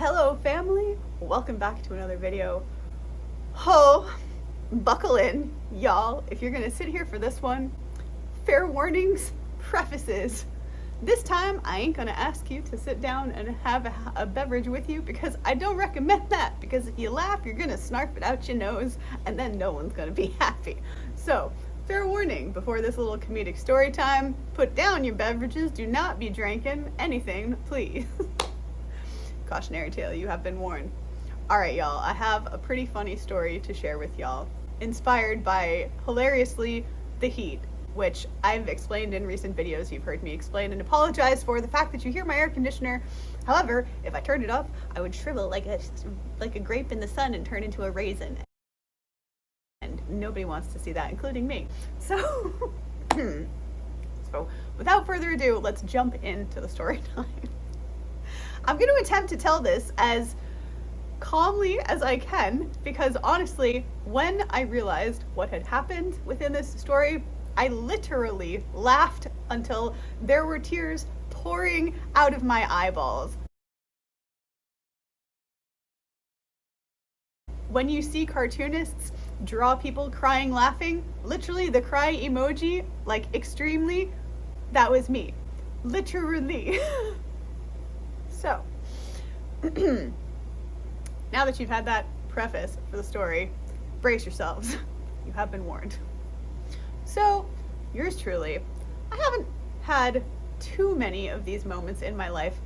Hello family, welcome back to another video. Oh, buckle in, y'all, if you're gonna sit here for this one. Fair warnings, prefaces. This time I ain't gonna ask you to sit down and have a beverage with you because I don't recommend that, because if you laugh you're gonna snarf it out your nose and then no one's gonna be happy. So, fair warning, before this little comedic story time, put down your beverages, do not be drinking anything, please. Cautionary tale, you have been warned. Alright y'all, I have a pretty funny story to share with y'all, inspired by, hilariously, the heat, which I've explained in recent videos. You've heard me explain and apologize for the fact that you hear my air conditioner. However, if I turned it off, I would shrivel like a grape in the sun and turn into a raisin. And nobody wants to see that, including me. So, without further ado, let's jump into the story time. I'm going to attempt to tell this as calmly as I can, because honestly, when I realized what had happened within this story, I literally laughed until there were tears pouring out of my eyeballs. When you see cartoonists draw people crying laughing, literally the cry emoji, like extremely, that was me. Literally. So, now that you've had that preface for the story, brace yourselves. You have been warned. So, yours truly, I haven't had too many of these moments in my life.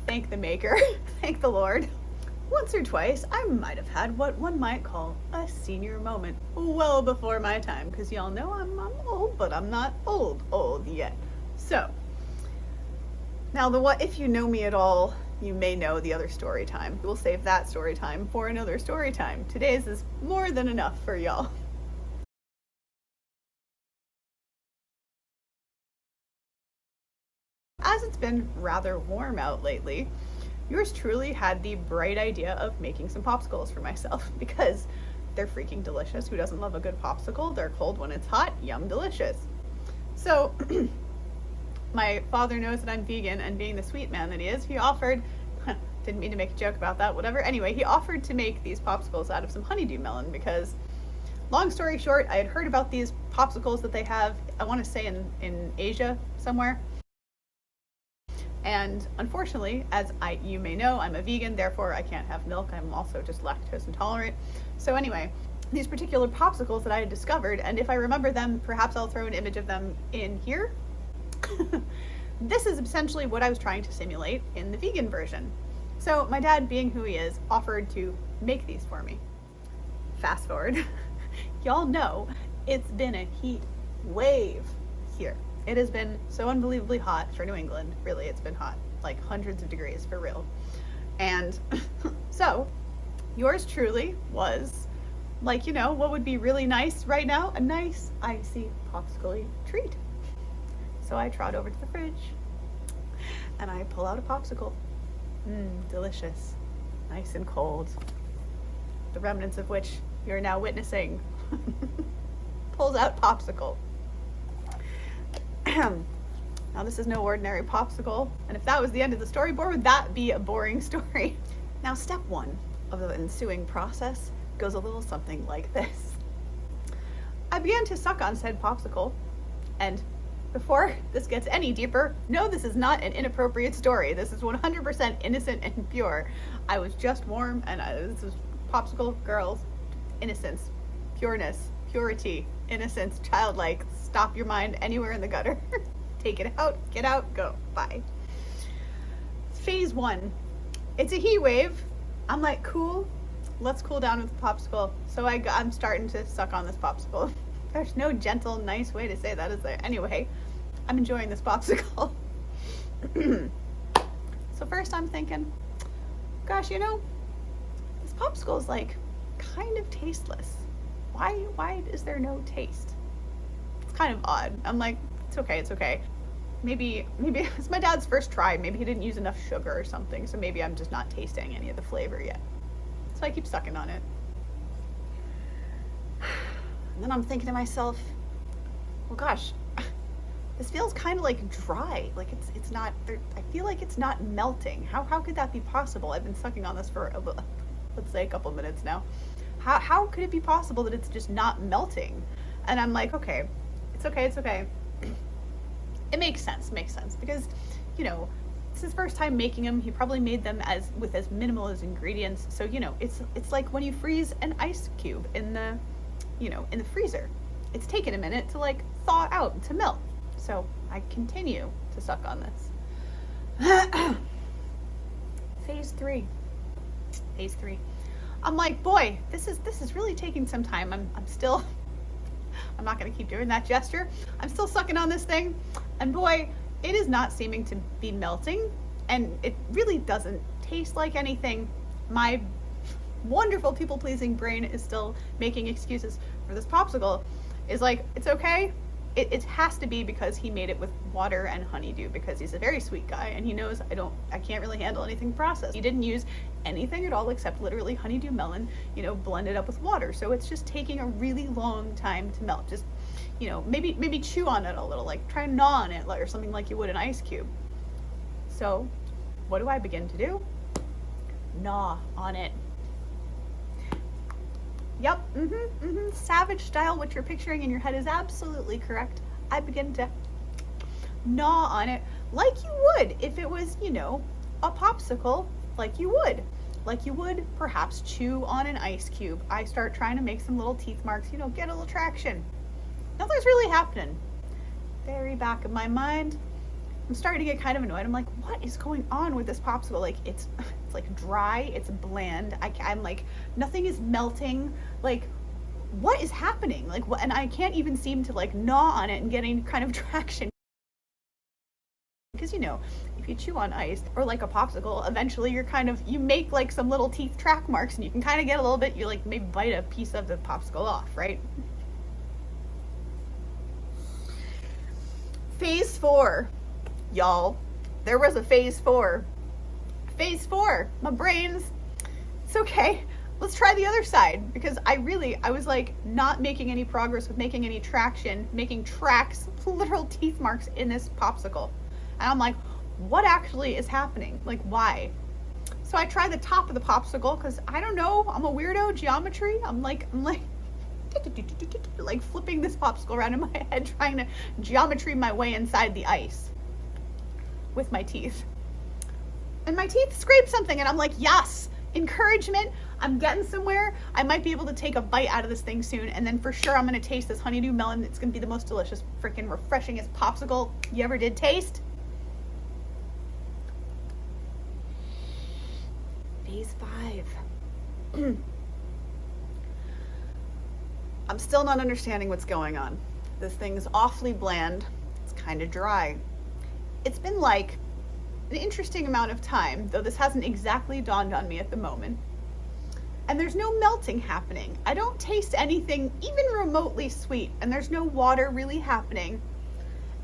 Thank the maker, thank the Lord. Once or twice, I might have had what one might call a senior moment, well before my time, because y'all know I'm old, but I'm not old yet. So, now if you know me at all, you may know the other story time. We'll save that story time for another story time. Today's is more than enough for y'all. As it's been rather warm out lately, yours truly had the bright idea of making some popsicles for myself, because they're freaking delicious. Who doesn't love a good popsicle? They're cold when it's hot, yum delicious. So, my father knows that I'm vegan, and being the sweet man that he is, he offered, didn't mean to make a joke about that, whatever. Anyway, he offered to make these popsicles out of some honeydew melon, because, long story short, I had heard about these popsicles that they have, I want to say in Asia somewhere. And unfortunately, as you may know, I'm a vegan, therefore I can't have milk. I'm also just lactose intolerant. So anyway, these particular popsicles that I had discovered, and if I remember them, perhaps I'll throw an image of them in here. This is essentially what I was trying to simulate in the vegan version. So my dad, being who he is, offered to make these for me. Fast forward, y'all know it's been a heat wave here. It has been so unbelievably hot for New England. Really, it's been hot, like hundreds of degrees for real. And so yours truly was like, you know, what would be really nice right now? A nice icy popsicle treat. So I trot over to the fridge and I pull out a popsicle. Delicious, nice and cold. The remnants of which you're now witnessing. Pulls out popsicle. Now this is no ordinary popsicle, and if that was the end of the storyboard, would that be a boring story? Now step one of the ensuing process goes a little something like this. I began to suck on said popsicle, and before this gets any deeper, no, this is not an inappropriate story. This is 100% innocent and pure. I was just warm, and this is popsicle girls. Innocence, pureness, purity, innocence, childlike. Stop your mind anywhere in the gutter. Take it out, get out, go, bye. Phase one. It's a heat wave. I'm like, cool, let's cool down with the popsicle. So I'm starting to suck on this popsicle. There's no gentle, nice way to say that, is there? Anyway, I'm enjoying this popsicle. So first I'm thinking, gosh, you know, this popsicle is like kind of tasteless. Why is there no taste? It's kind of odd. I'm like, it's okay. Maybe it's my dad's first try. Maybe he didn't use enough sugar or something, so maybe I'm just not tasting any of the flavor yet. So I keep sucking on it. And then I'm thinking to myself, well gosh, this feels kind of like dry. Like it's not, I feel like it's not melting. How could that be possible? I've been sucking on this for, let's say a couple minutes now. How could it be possible that it's just not melting? And I'm like, okay, it's okay. It makes sense because, you know, it's his first time making them. He probably made them with as minimal as ingredients. So, you know, it's like when you freeze an ice cube in the, you know, in the freezer. It's taken a minute to like thaw out, to melt. So I continue to suck on this. Phase three. I'm like, boy, this is really taking some time. I'm still, I'm not gonna keep doing that gesture. I'm still sucking on this thing. And boy, it is not seeming to be melting. And it really doesn't taste like anything. My wonderful people-pleasing brain is still making excuses for this popsicle. Is like, it's okay. It has to be because he made it with water and honeydew, because he's a very sweet guy and he knows I can't really handle anything processed. He didn't use anything at all except literally honeydew melon, you know, blended up with water. So it's just taking a really long time to melt. Just, you know, maybe chew on it a little, like try and gnaw on it or something like you would an ice cube. So what do I begin to do? Gnaw on it. Yep, savage style, what you're picturing in your head is absolutely correct. I begin to gnaw on it like you would if it was, you know, a popsicle, like you would perhaps chew on an ice cube. I start trying to make some little teeth marks, you know, get a little traction. Nothing's really happening. Very back of my mind, I'm starting to get kind of annoyed. I'm like, what is going on with this popsicle? Like, it's like dry, it's bland. I'm like, nothing is melting. Like, what is happening? Like, what? And I can't even seem to like gnaw on it and get any kind of traction. Because, you know, if you chew on ice or like a popsicle, eventually you make like some little teeth track marks and you can kind of get a little bit, you like maybe bite a piece of the popsicle off, right? Phase 4. Y'all, there was a phase 4. Phase 4, my brains, it's okay. Let's try the other side, because I was like not making any progress with making any traction, making tracks, literal teeth marks in this popsicle. And I'm like, what actually is happening? Like, why? So I try the top of the popsicle, because I don't know, I'm a weirdo, geometry. I'm like flipping this popsicle around in my head, trying to geometry my way inside the ice with my teeth. And my teeth scrape something and I'm like, yes, encouragement. I'm getting somewhere. I might be able to take a bite out of this thing soon, and then for sure I'm gonna taste this honeydew melon. It's gonna be the most delicious, freaking refreshingest popsicle you ever did taste. Phase 5. I'm still not understanding what's going on. This thing's awfully bland. It's kind of dry. It's been like an interesting amount of time, though this hasn't exactly dawned on me at the moment. And there's no melting happening. I don't taste anything even remotely sweet, and there's no water really happening.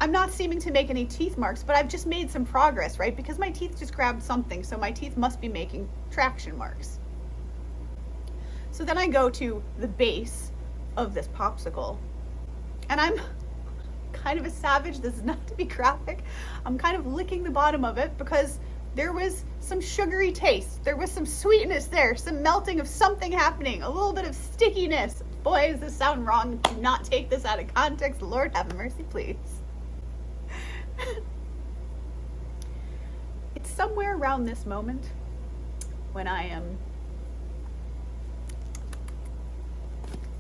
I'm not seeming to make any teeth marks, but I've just made some progress, right? Because my teeth just grabbed something, so my teeth must be making traction marks. So then I go to the base of this popsicle, and I'm kind of a savage. This is not to be graphic. I'm kind of licking the bottom of it because there was some sugary taste. There was some sweetness there, some melting of something happening, a little bit of stickiness. Boy, does this sound wrong. Do not take this out of context. Lord have mercy, please. It's somewhere around this moment when I am,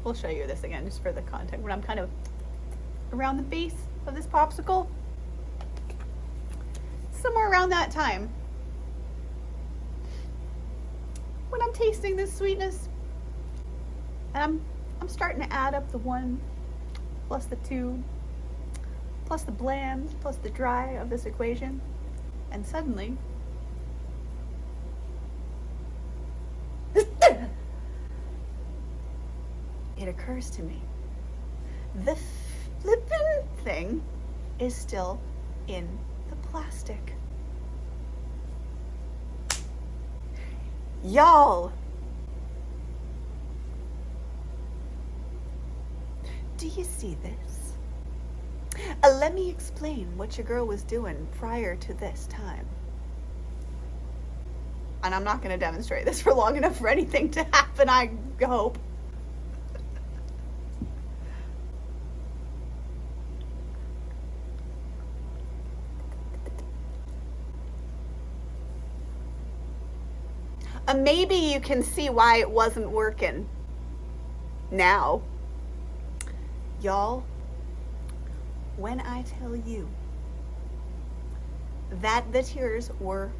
we'll show you this again just for the context, when I'm kind of around the base of this popsicle, somewhere around that time, when I'm tasting this sweetness, and I'm starting to add up the 1 plus the 2 plus the bland plus the dry of this equation, and suddenly it occurs to me, the flippin' thing is still in the plastic. Y'all, do you see this? Let me explain what your girl was doing prior to this time. And I'm not going to demonstrate this for long enough for anything to happen, I hope. Maybe you can see why it wasn't working now. Y'all, when I tell you that the tears were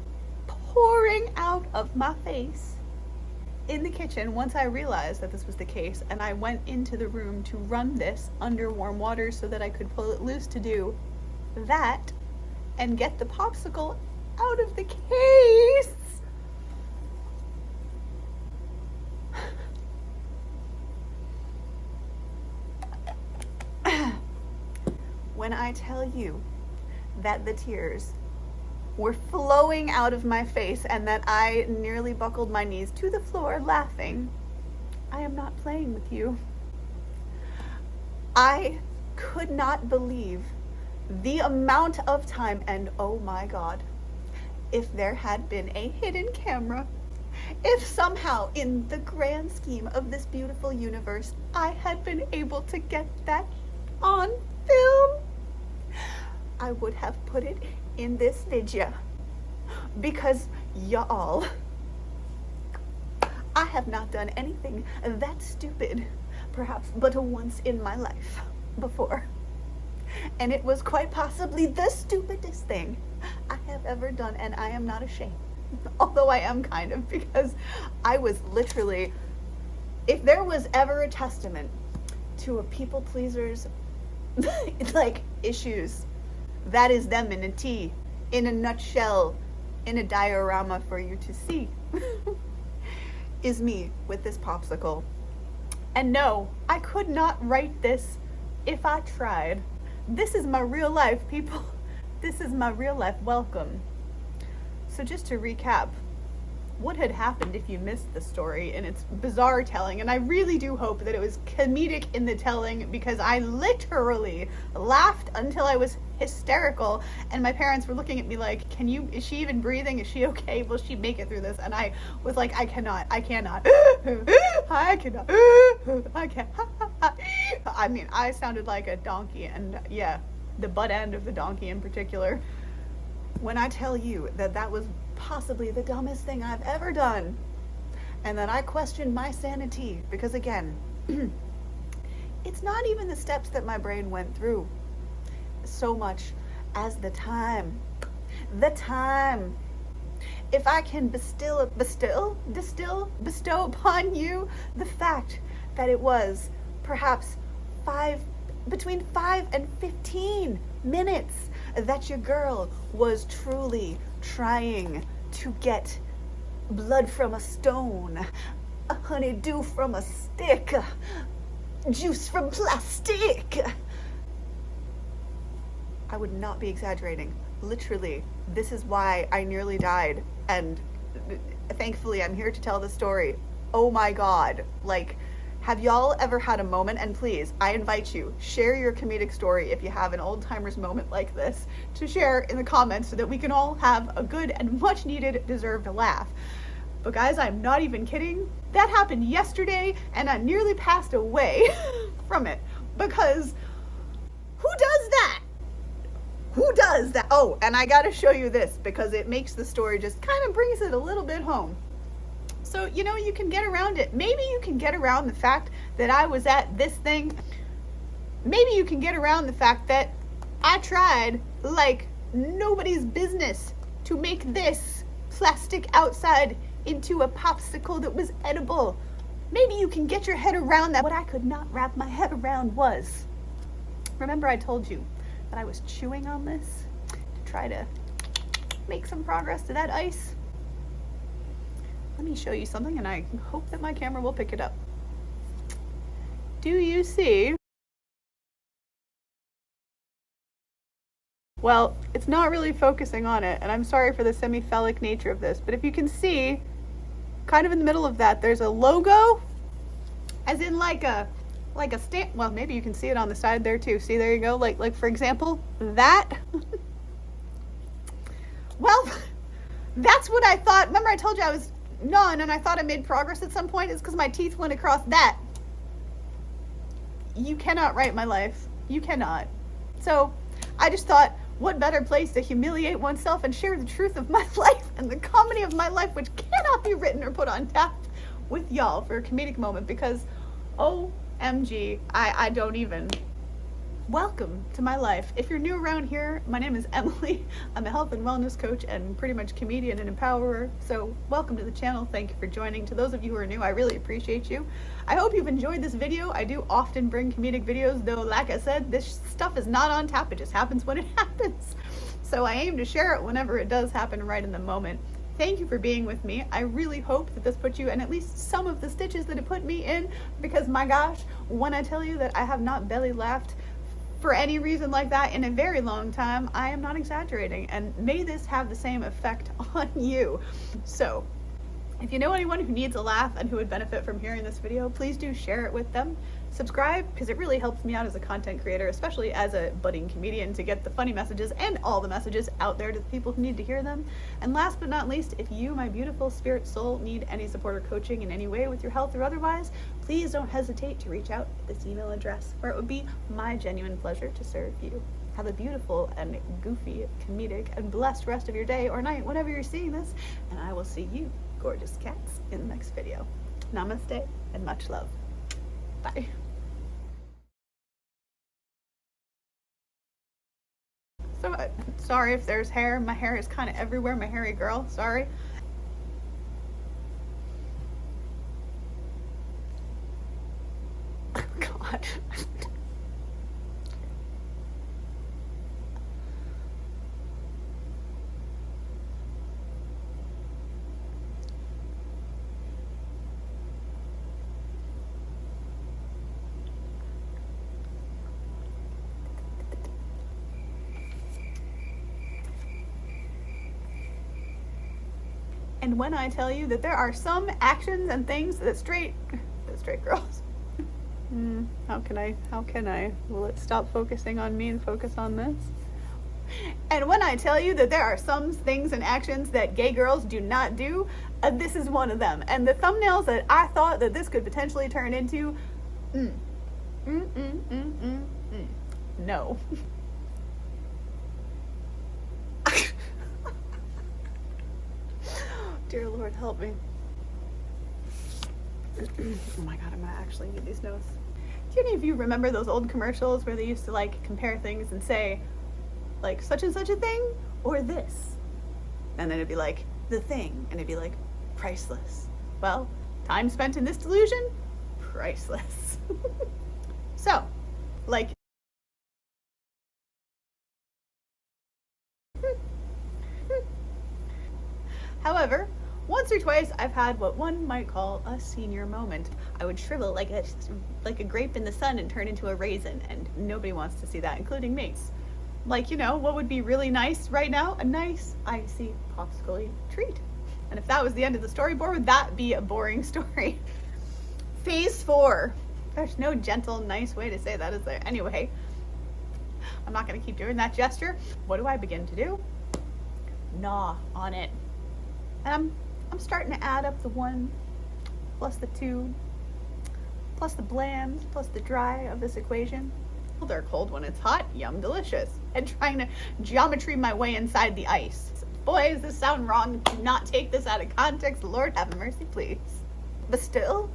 pouring out of my face in the kitchen once I realized that this was the case, and I went into the room to run this under warm water so that I could pull it loose to do that and get the popsicle out of the case. When I tell you that the tears were flowing out of my face and that I nearly buckled my knees to the floor laughing, I am not playing with you. I could not believe the amount of time, and oh my God, if there had been a hidden camera, if somehow in the grand scheme of this beautiful universe I had been able to get that on film, I would have put it in this video, because y'all, I have not done anything that stupid, perhaps but once in my life before, and it was quite possibly the stupidest thing I have ever done, and I am not ashamed, although I am kind of, because I was literally, if there was ever a testament to a people pleaser's like issues, that is them in a tea, in a nutshell, in a diorama for you to see, is me with this popsicle. And no, I could not write this if I tried. This is my real life, people. This is my real life. Welcome. So just to recap, what had happened if you missed the story in its bizarre telling, and I really do hope that it was comedic in the telling, because I literally laughed until I was hysterical, and my parents were looking at me like, is she even breathing? Is she okay? Will she make it through this? And I was like, I cannot. I can't. I mean, I sounded like a donkey, and yeah, the butt end of the donkey in particular. When I tell you that that was possibly the dumbest thing I've ever done, and that I questioned my sanity, because again, it's not even the steps that my brain went through so much as the time. If I can bestow upon you the fact that it was perhaps between 5 and 15 minutes that your girl was truly trying to get blood from a stone, a honeydew from a stick, juice from plastic. I would not be exaggerating. Literally, this is why I nearly died, and thankfully I'm here to tell the story. Oh my God, like, have y'all ever had a moment, and please, I invite you, share your comedic story if you have an old timers moment like this, to share in the comments so that we can all have a good and much needed deserved laugh. But guys, I'm not even kidding. That happened yesterday, and I nearly passed away from it, because who does that? Who does that? Oh, and I gotta show you this, because it makes the story, just kind of brings it a little bit home. So, you know, you can get around it. Maybe you can get around the fact that I was at this thing. Maybe you can get around the fact that I tried like nobody's business to make this plastic outside into a popsicle that was edible. Maybe you can get your head around that. What I could not wrap my head around was, remember I told you that I was chewing on this to try to make some progress to that ice? Let me show you something, and I hope that my camera will pick it up. Do you see? Well, it's not really focusing on it, and I'm sorry for the semi-phallic nature of this, but if you can see, kind of in the middle of that, there's a logo, as in like like a stamp. Well, maybe you can see it on the side there too. See, there you go. Like for example, that. Well, that's what I thought. Remember I told you I was none and I thought I made progress at some point? It's because my teeth went across that. You cannot write my life. You cannot. So I just thought, what better place to humiliate oneself and share the truth of my life and the comedy of my life, which cannot be written or put on tap, with y'all for a comedic moment, because OMG, I don't even. Welcome to my life. If you're new around here, my name is Emily. I'm a health and wellness coach and pretty much comedian and empowerer. So welcome to the channel. Thank you for joining. To those of you who are new, I really appreciate you. I hope you've enjoyed this video. I do often bring comedic videos, though like I said, this stuff is not on tap. It just happens when it happens. So I aim to share it whenever it does happen, right in the moment. Thank you for being with me. I really hope that this put you in at least some of the stitches that it put me in, because my gosh, when I tell you that I have not belly laughed for any reason like that in a very long time, I am not exaggerating, and may this have the same effect on you. So if you know anyone who needs a laugh and who would benefit from hearing this video, please do share it with them. Subscribe, because it really helps me out as a content creator, especially as a budding comedian, to get the funny messages and all the messages out there to the people who need to hear them. And last but not least, if you, my beautiful spirit soul, need any support or coaching in any way with your health or otherwise, please don't hesitate to reach out at this email address, where it would be my genuine pleasure to serve you. Have a beautiful and goofy, comedic, and blessed rest of your day or night whenever you're seeing this, and I will see you, gorgeous cats, in the next video. Namaste and much love. Bye. So, sorry if there's hair. My hair is kind of everywhere. My hairy girl. Sorry. Oh, God. And when I tell you that there are some actions and things that straight girls. How can I? Will it stop focusing on me and focus on this? And when I tell you that there are some things and actions that gay girls do not do, this is one of them. And the thumbnails that I thought that this could potentially turn into, no. Dear Lord, help me. Oh my God, I'm gonna actually need these notes. Do any of you remember those old commercials where they used to like compare things and say, like, such and such a thing or this? And then it'd be like, the thing, and it'd be like, priceless. Well, time spent in this delusion, priceless. So, like, however, once or twice I've had what one might call a senior moment. I would shrivel like a grape in the sun and turn into a raisin, and nobody wants to see that, including me. Like, you know, what would be really nice right now? A nice, icy, popsicle treat. And if that was the end of the storyboard, would that be a boring story? Phase 4. There's no gentle, nice way to say that, is there? Anyway, I'm not going to keep doing that gesture. What do I begin to do? Gnaw on it. And I'm starting to add up the 1 plus the 2 plus the bland plus the dry of this equation. They're cold when it's hot, yum, delicious. And trying to geometry my way inside the ice. Boy, does this sound wrong. Do not take this out of context. Lord have mercy, please. But still,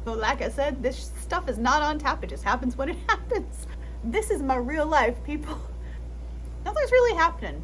well, like I said, this stuff is not on tap. It just happens when it happens. This is my real life, people. Nothing's really happening.